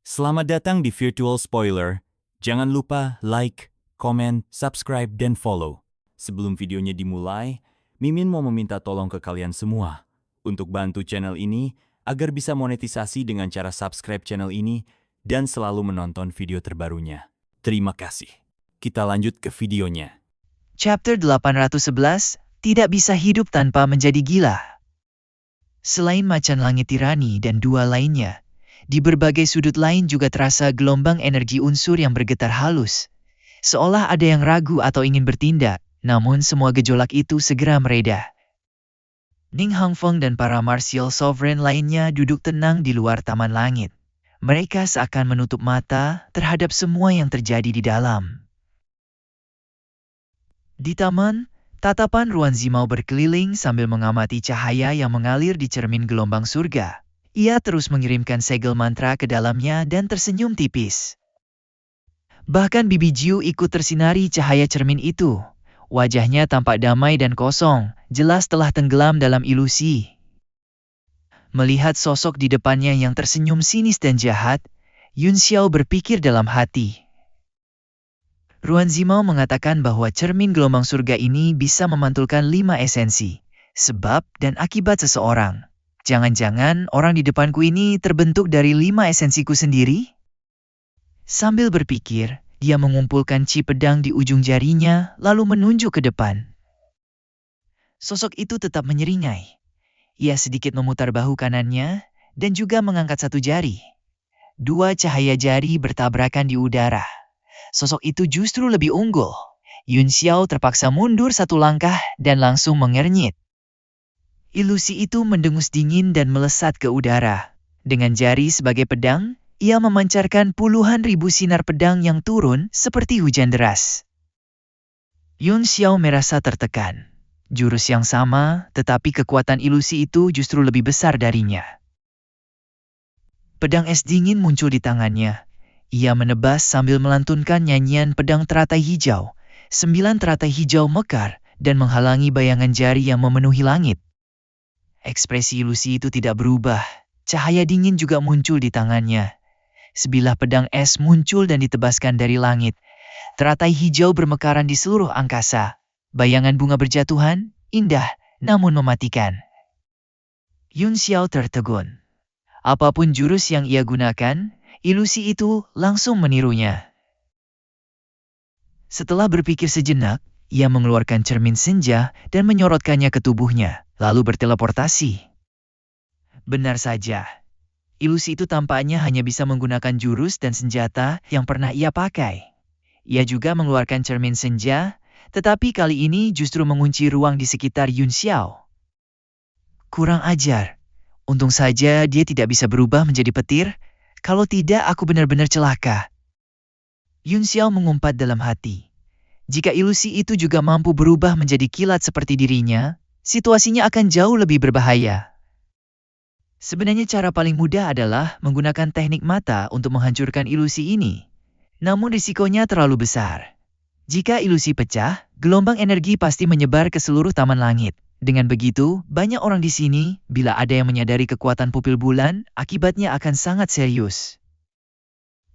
Selamat datang di Virtual Spoiler. Jangan lupa like, komen, subscribe, dan follow. Sebelum videonya dimulai, Mimin mau meminta tolong ke kalian semua untuk bantu channel ini agar bisa monetisasi dengan cara subscribe channel ini dan selalu menonton video terbarunya. Terima kasih. Kita lanjut ke videonya. Chapter 811, Tidak Bisa Hidup Tanpa Menjadi Gila. Selain macan langit tirani dan dua lainnya, di berbagai sudut lain juga terasa gelombang energi unsur yang bergetar halus. Seolah ada yang ragu atau ingin bertindak, namun semua gejolak itu segera mereda. Ning Hangfeng dan para martial sovereign lainnya duduk tenang di luar taman langit. Mereka seakan menutup mata terhadap semua yang terjadi di dalam. Di taman, tatapan Ruan Zimao berkeliling sambil mengamati cahaya yang mengalir di cermin gelombang surga. Ia terus mengirimkan segel mantra ke dalamnya dan tersenyum tipis. Bahkan Bibi Jiu ikut tersinari cahaya cermin itu. Wajahnya tampak damai dan kosong, jelas telah tenggelam dalam ilusi. Melihat sosok di depannya yang tersenyum sinis dan jahat, Yun Xiao berpikir dalam hati. Ruan Zimao mengatakan bahwa cermin gelombang surga ini bisa memantulkan 5 esensi, sebab dan akibat seseorang. Jangan-jangan orang di depanku ini terbentuk dari 5 esensiku sendiri? Sambil berpikir, dia mengumpulkan ci pedang di ujung jarinya lalu menunjuk ke depan. Sosok itu tetap menyeringai. Ia sedikit memutar bahu kanannya dan juga mengangkat satu jari. Dua cahaya jari bertabrakan di udara. Sosok itu justru lebih unggul. Yun Xiao terpaksa mundur satu langkah dan langsung mengernyit. Ilusi itu mendengus dingin dan melesat ke udara. Dengan jari sebagai pedang, ia memancarkan puluhan ribu sinar pedang yang turun seperti hujan deras. Yun Xiao merasa tertekan. Jurus yang sama, tetapi kekuatan ilusi itu justru lebih besar darinya. Pedang es dingin muncul di tangannya. Ia menebas sambil melantunkan nyanyian pedang teratai hijau. 9 teratai hijau mekar dan menghalangi bayangan jari yang memenuhi langit. Ekspresi ilusi itu tidak berubah. Cahaya dingin juga muncul di tangannya. Sebilah pedang es muncul dan ditebaskan dari langit. Teratai hijau bermekaran di seluruh angkasa. Bayangan bunga berjatuhan, indah, namun mematikan. Yun Xiao tertegun. Apapun jurus yang ia gunakan, ilusi itu langsung menirunya. Setelah berpikir sejenak, ia mengeluarkan cermin senja dan menyorotkannya ke tubuhnya, lalu berteleportasi. Benar saja, ilusi itu tampaknya hanya bisa menggunakan jurus dan senjata yang pernah ia pakai. Ia juga mengeluarkan cermin senja, tetapi kali ini justru mengunci ruang di sekitar Yun Xiao. Kurang ajar. Untung saja dia tidak bisa berubah menjadi petir. Kalau tidak, aku benar-benar celaka. Yun Xiao mengumpat dalam hati. Jika ilusi itu juga mampu berubah menjadi kilat seperti dirinya, situasinya akan jauh lebih berbahaya. Sebenarnya cara paling mudah adalah menggunakan teknik mata untuk menghancurkan ilusi ini. Namun risikonya terlalu besar. Jika ilusi pecah, gelombang energi pasti menyebar ke seluruh taman langit. Dengan begitu, banyak orang di sini, bila ada yang menyadari kekuatan pupil bulan, akibatnya akan sangat serius.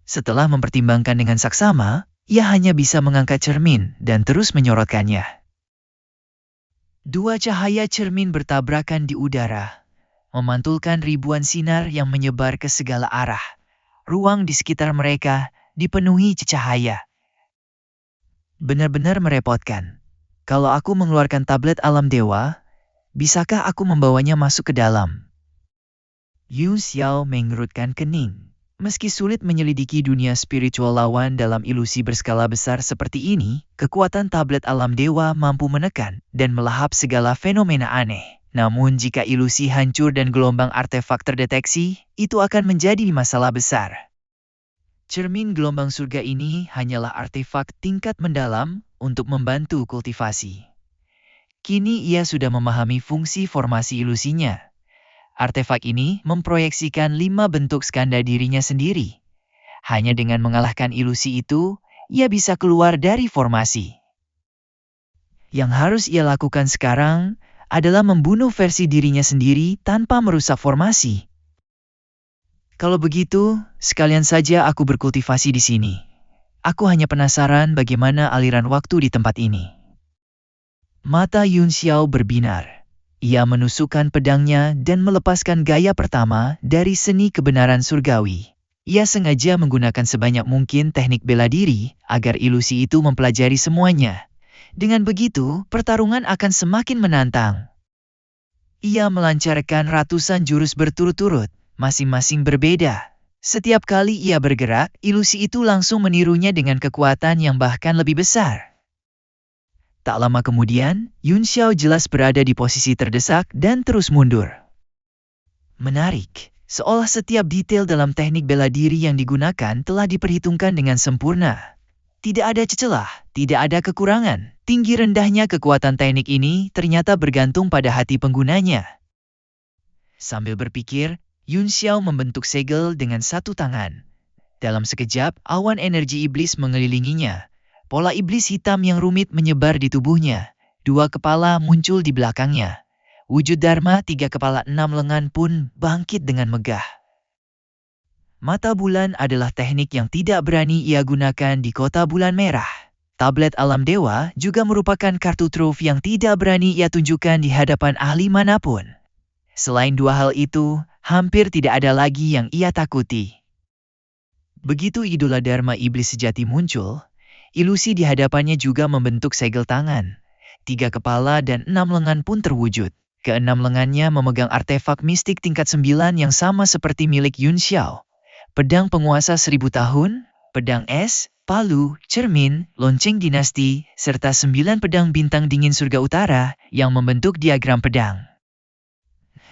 Setelah mempertimbangkan dengan saksama, ia hanya bisa mengangkat cermin dan terus menyorotkannya. Dua cahaya cermin bertabrakan di udara, memantulkan ribuan sinar yang menyebar ke segala arah. Ruang di sekitar mereka dipenuhi cahaya. Benar-benar merepotkan. Kalau aku mengeluarkan tablet alam dewa, bisakah aku membawanya masuk ke dalam? Yun Xiao mengerutkan kening. Meski sulit menyelidiki dunia spiritual lawan dalam ilusi berskala besar seperti ini, kekuatan tablet alam dewa mampu menekan dan melahap segala fenomena aneh. Namun jika ilusi hancur dan gelombang artefak terdeteksi, itu akan menjadi masalah besar. Cermin gelombang surga ini hanyalah artefak tingkat mendalam untuk membantu kultivasi. Kini ia sudah memahami fungsi formasi ilusinya. Artefak ini memproyeksikan 5 bentuk skanda dirinya sendiri. Hanya dengan mengalahkan ilusi itu, ia bisa keluar dari formasi. Yang harus ia lakukan sekarang adalah membunuh versi dirinya sendiri tanpa merusak formasi. Kalau begitu, sekalian saja aku berkultivasi di sini. Aku hanya penasaran bagaimana aliran waktu di tempat ini. Mata Yun Xiao berbinar. Ia menusukkan pedangnya dan melepaskan gaya pertama dari seni kebenaran surgawi. Ia sengaja menggunakan sebanyak mungkin teknik bela diri agar ilusi itu mempelajari semuanya. Dengan begitu, pertarungan akan semakin menantang. Ia melancarkan ratusan jurus berturut-turut, masing-masing berbeda. Setiap kali ia bergerak, ilusi itu langsung menirunya dengan kekuatan yang bahkan lebih besar. Tak lama kemudian, Yun Xiao jelas berada di posisi terdesak dan terus mundur. Menarik, seolah setiap detail dalam teknik bela diri yang digunakan telah diperhitungkan dengan sempurna. Tidak ada celah, tidak ada kekurangan. Tinggi rendahnya kekuatan teknik ini ternyata bergantung pada hati penggunanya. Sambil berpikir, Yun Xiao membentuk segel dengan satu tangan. Dalam sekejap, awan energi iblis mengelilinginya. Pola iblis hitam yang rumit menyebar di tubuhnya. 2 kepala muncul di belakangnya. Wujud Dharma 3 kepala 6 lengan pun bangkit dengan megah. Mata bulan adalah teknik yang tidak berani ia gunakan di kota bulan merah. Tablet alam dewa juga merupakan kartu truf yang tidak berani ia tunjukkan di hadapan ahli manapun. Selain 2 hal itu, hampir tidak ada lagi yang ia takuti. Begitu idola Dharma iblis sejati muncul, ilusi di hadapannya juga membentuk segel tangan. 3 kepala dan 6 lengan pun terwujud. Keenam lengannya memegang artefak mistik tingkat 9 yang sama seperti milik Yun Xiao. Pedang penguasa 1000 tahun, pedang es, palu, cermin, lonceng dinasti, serta 9 pedang bintang dingin surga utara yang membentuk diagram pedang.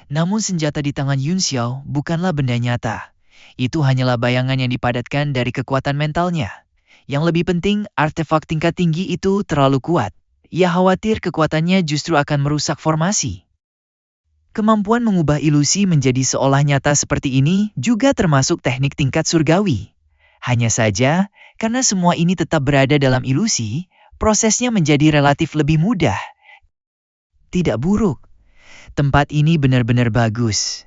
Namun senjata di tangan Yun Xiao bukanlah benda nyata. Itu hanyalah bayangan yang dipadatkan dari kekuatan mentalnya. Yang lebih penting, artefak tingkat tinggi itu terlalu kuat. Ia khawatir kekuatannya justru akan merusak formasi. Kemampuan mengubah ilusi menjadi seolah nyata seperti ini juga termasuk teknik tingkat surgawi. Hanya saja, karena semua ini tetap berada dalam ilusi, prosesnya menjadi relatif lebih mudah. Tidak buruk. Tempat ini benar-benar bagus.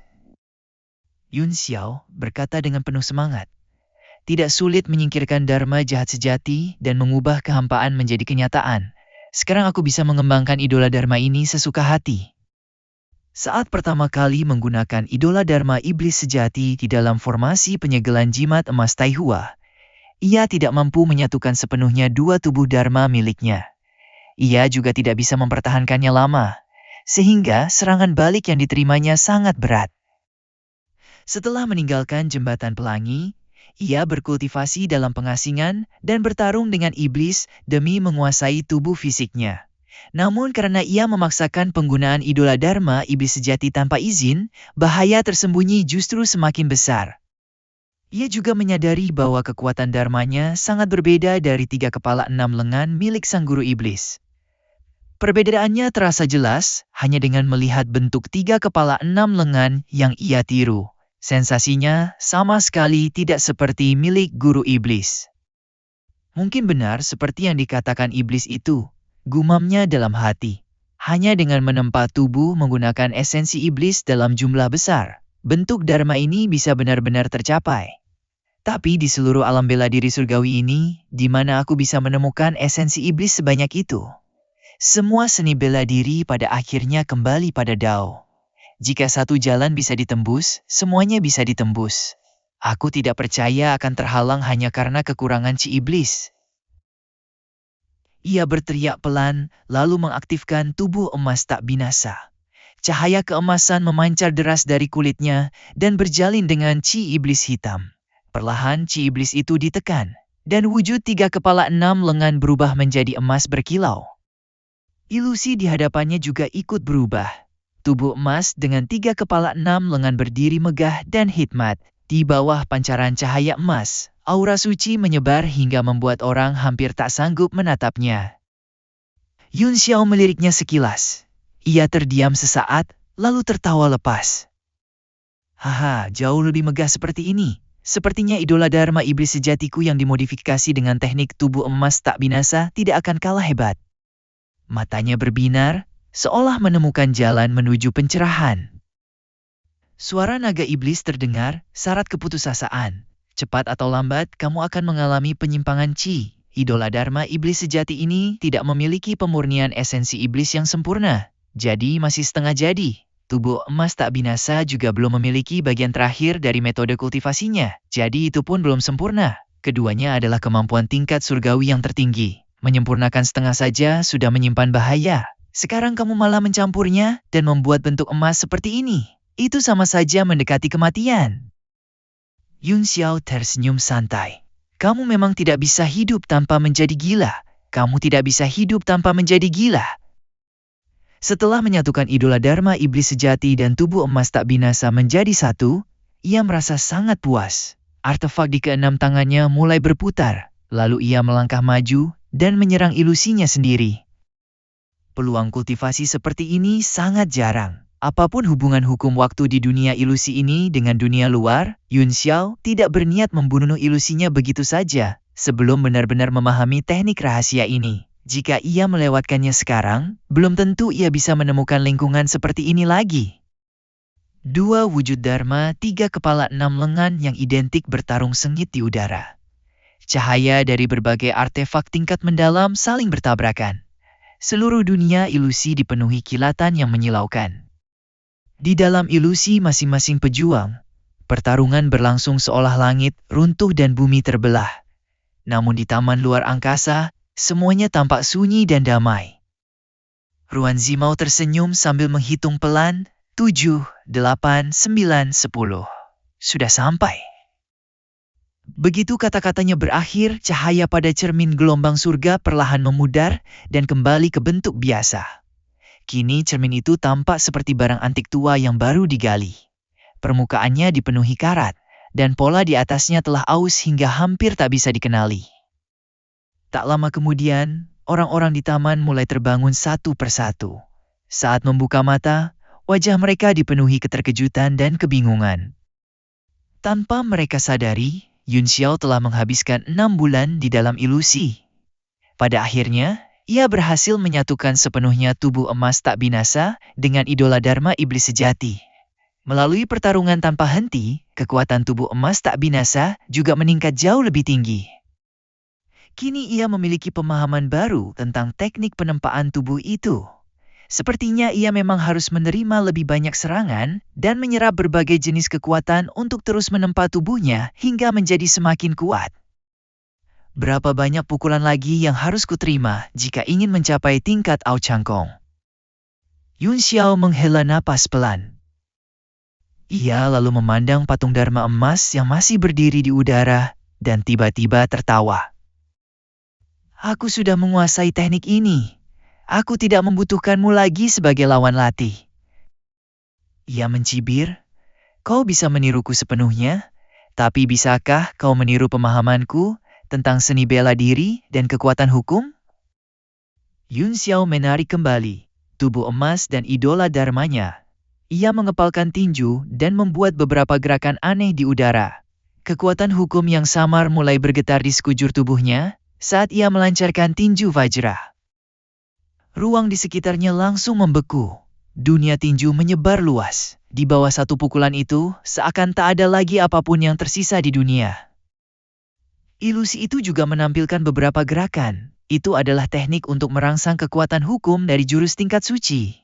Yun Xiao berkata dengan penuh semangat. Tidak sulit menyingkirkan Dharma jahat sejati dan mengubah kehampaan menjadi kenyataan. Sekarang aku bisa mengembangkan idola Dharma ini sesuka hati. Saat pertama kali menggunakan idola Dharma iblis sejati di dalam formasi penyegelan jimat emas Taihua, ia tidak mampu menyatukan sepenuhnya 2 tubuh Dharma miliknya. Ia juga tidak bisa mempertahankannya lama, sehingga serangan balik yang diterimanya sangat berat. Setelah meninggalkan jembatan pelangi, ia berkultivasi dalam pengasingan dan bertarung dengan iblis demi menguasai tubuh fisiknya. Namun karena ia memaksakan penggunaan idola Dharma iblis sejati tanpa izin, bahaya tersembunyi justru semakin besar. Ia juga menyadari bahwa kekuatan Dharmanya sangat berbeda dari 3 kepala 6 lengan milik sang guru iblis. Perbedaannya terasa jelas hanya dengan melihat bentuk 3 kepala 6 lengan yang ia tiru. Sensasinya sama sekali tidak seperti milik guru iblis. Mungkin benar seperti yang dikatakan iblis itu, gumamnya dalam hati. Hanya dengan menempa tubuh menggunakan esensi iblis dalam jumlah besar, bentuk Dharma ini bisa benar-benar tercapai. Tapi di seluruh alam bela diri surgawi ini, di mana aku bisa menemukan esensi iblis sebanyak itu? Semua seni bela diri pada akhirnya kembali pada Dao. Jika satu jalan bisa ditembus, semuanya bisa ditembus. Aku tidak percaya akan terhalang hanya karena kekurangan Chi Iblis. Ia berteriak pelan, lalu mengaktifkan tubuh emas tak binasa. Cahaya keemasan memancar deras dari kulitnya dan berjalin dengan Chi Iblis hitam. Perlahan Chi Iblis itu ditekan, dan wujud 3 kepala 6 lengan berubah menjadi emas berkilau. Ilusi di hadapannya juga ikut berubah. Tubuh emas dengan 3 kepala 6 lengan berdiri megah dan hikmat. Di bawah pancaran cahaya emas, aura suci menyebar hingga membuat orang hampir tak sanggup menatapnya. Yun Xiao meliriknya sekilas. Ia terdiam sesaat, lalu tertawa lepas. Haha, jauh lebih megah seperti ini. Sepertinya idola Dharma iblis sejatiku yang dimodifikasi dengan teknik tubuh emas tak binasa tidak akan kalah hebat. Matanya berbinar, seolah menemukan jalan menuju pencerahan. Suara naga iblis terdengar, syarat keputusasaan. Cepat atau lambat, kamu akan mengalami penyimpangan Qi. Idola Dharma iblis sejati ini tidak memiliki pemurnian esensi iblis yang sempurna. Jadi masih setengah jadi. Tubuh emas tak binasa juga belum memiliki bagian terakhir dari metode kultivasinya. Jadi itu pun belum sempurna. Keduanya adalah kemampuan tingkat surgawi yang tertinggi. Menyempurnakan setengah saja sudah menyimpan bahaya. Sekarang kamu malah mencampurnya dan membuat bentuk emas seperti ini. Itu sama saja mendekati kematian. Yun Xiao tersenyum santai. Kamu memang tidak bisa hidup tanpa menjadi gila. Kamu tidak bisa hidup tanpa menjadi gila. Setelah menyatukan idola Dharma iblis sejati dan tubuh emas tak binasa menjadi satu, ia merasa sangat puas. Artefak di keenam tangannya mulai berputar, lalu ia melangkah maju dan menyerang ilusinya sendiri. Peluang kultivasi seperti ini sangat jarang. Apapun hubungan hukum waktu di dunia ilusi ini dengan dunia luar, Yun Xiao tidak berniat membunuh ilusinya begitu saja sebelum benar-benar memahami teknik rahasia ini. Jika ia melewatkannya sekarang, belum tentu ia bisa menemukan lingkungan seperti ini lagi. Dua wujud Dharma, 3 kepala 6 lengan yang identik bertarung sengit di udara. Cahaya dari berbagai artefak tingkat mendalam saling bertabrakan. Seluruh dunia ilusi dipenuhi kilatan yang menyilaukan. Di dalam ilusi masing-masing pejuang, pertarungan berlangsung seolah langit runtuh dan bumi terbelah. Namun di taman luar angkasa, semuanya tampak sunyi dan damai. Ruan Zimao tersenyum sambil menghitung pelan, 7, 8, 9, 10. Sudah sampai. Begitu kata-katanya berakhir, cahaya pada cermin gelombang surga perlahan memudar dan kembali ke bentuk biasa. Kini cermin itu tampak seperti barang antik tua yang baru digali. Permukaannya dipenuhi karat, dan pola di atasnya telah aus hingga hampir tak bisa dikenali. Tak lama kemudian, orang-orang di taman mulai terbangun satu persatu. Saat membuka mata, wajah mereka dipenuhi keterkejutan dan kebingungan. Tanpa mereka sadari, Yun Xiao telah menghabiskan 6 bulan di dalam ilusi. Pada akhirnya, ia berhasil menyatukan sepenuhnya tubuh emas tak binasa dengan idola Dharma iblis sejati. Melalui pertarungan tanpa henti, kekuatan tubuh emas tak binasa juga meningkat jauh lebih tinggi. Kini ia memiliki pemahaman baru tentang teknik penempaan tubuh itu. Sepertinya ia memang harus menerima lebih banyak serangan dan menyerap berbagai jenis kekuatan untuk terus menempa tubuhnya hingga menjadi semakin kuat. Berapa banyak pukulan lagi yang harus kuterima jika ingin mencapai tingkat Ao Changkong? Yun Xiao menghela napas pelan. Ia lalu memandang patung Dharma emas yang masih berdiri di udara dan tiba-tiba tertawa. Aku sudah menguasai teknik ini. Aku tidak membutuhkanmu lagi sebagai lawan latih. Ia mencibir. Kau bisa meniruku sepenuhnya, tapi bisakah kau meniru pemahamanku tentang seni bela diri dan kekuatan hukum? Yun Xiao menarik kembali tubuh emas dan idola Dharmanya. Ia mengepalkan tinju dan membuat beberapa gerakan aneh di udara. Kekuatan hukum yang samar mulai bergetar di sekujur tubuhnya saat ia melancarkan tinju Vajra. Ruang di sekitarnya langsung membeku. Dunia tinju menyebar luas. Di bawah satu pukulan itu, seakan tak ada lagi apapun yang tersisa di dunia. Ilusi itu juga menampilkan beberapa gerakan. Itu adalah teknik untuk merangsang kekuatan hukum dari jurus tingkat suci.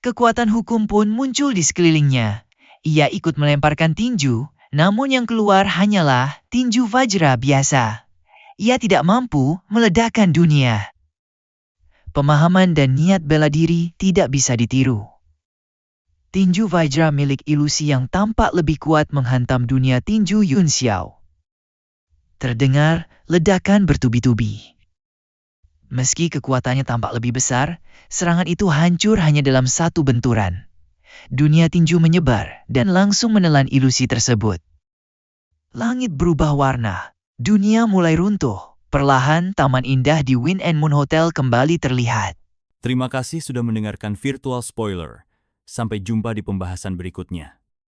Kekuatan hukum pun muncul di sekelilingnya. Ia ikut melemparkan tinju, namun yang keluar hanyalah tinju Vajra biasa. Ia tidak mampu meledakkan dunia. Pemahaman dan niat bela diri tidak bisa ditiru. Tinju Vajra milik ilusi yang tampak lebih kuat menghantam dunia tinju Yun Xiao. Terdengar ledakan bertubi-tubi. Meski kekuatannya tampak lebih besar, serangan itu hancur hanya dalam satu benturan. Dunia tinju menyebar dan langsung menelan ilusi tersebut. Langit berubah warna, dunia mulai runtuh. Perlahan, taman indah di Wind and Moon Hotel kembali terlihat. Terima kasih sudah mendengarkan Virtual Spoiler. Sampai jumpa di pembahasan berikutnya.